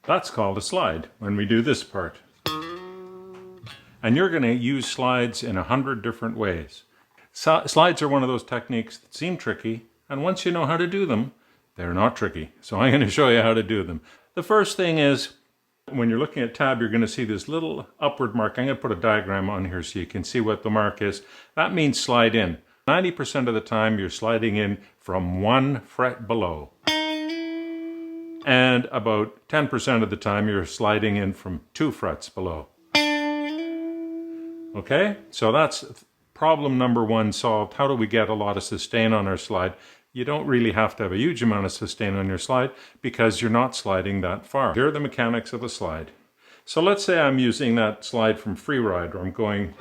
That's called a slide when we do this part. And you're going to use slides in 100 different ways. Slides are one of those techniques that seem tricky, and once you know how to do them, they're not tricky. So I'm going to show you how to do them. The first thing is, when you're looking at tab, you're going to see this little upward mark. I'm going to put a diagram on here so you can see what the mark is. That means slide in. 90% of the time you're sliding in from 1 fret below. And about 10% of the time you're sliding in from 2 frets below. Okay, so that's problem number 1 solved. How do we get a lot of sustain on our slide? You don't really have to have a huge amount of sustain on your slide because you're not sliding that far. Here are the mechanics of a slide. So let's say I'm using that slide from Freeride, or I'm going.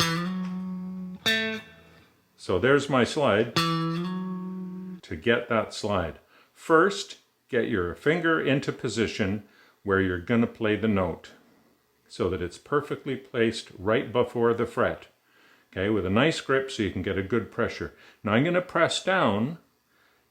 So there's my slide. To get that slide, first get your finger into position where you're going to play the note so that it's perfectly placed right before the fret. Okay, with a nice grip so you can get a good pressure. Now I'm going to press down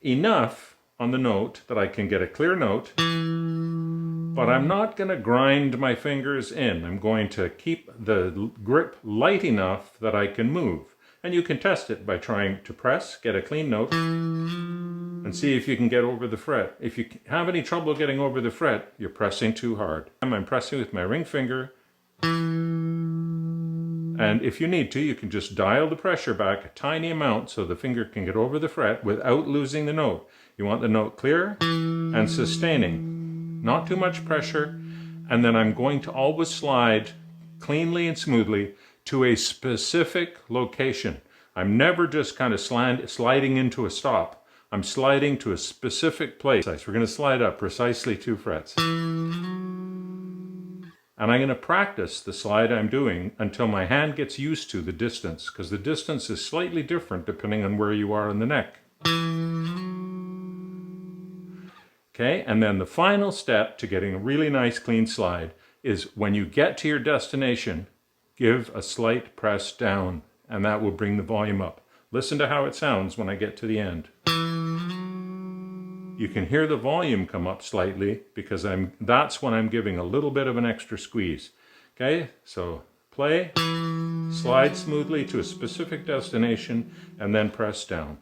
enough on the note that I can get a clear note, but I'm not going to grind my fingers in. I'm going to keep the grip light enough that I can move. And you can test it by trying to press, get a clean note, and see if you can get over the fret. If you have any trouble getting over the fret, you're pressing too hard. I'm pressing with my ring finger. And if you need to, you can just dial the pressure back a tiny amount so the finger can get over the fret without losing the note. You want the note clear and sustaining. Not too much pressure. And then I'm going to always slide cleanly and smoothly to a specific location. I'm never just kind of sliding into a stop. I'm sliding to a specific place. We're going to slide up precisely 2 frets. And I'm going to practice the slide I'm doing until my hand gets used to the distance, because the distance is slightly different depending on where you are in the neck. Okay, and then the final step to getting a really nice clean slide is when you get to your destination, give a slight press down, and that will bring the volume up. Listen to how it sounds when I get to the end. You can hear the volume come up slightly because that's when I'm giving a little bit of an extra squeeze. Okay, so play, slide smoothly to a specific destination, and then press down.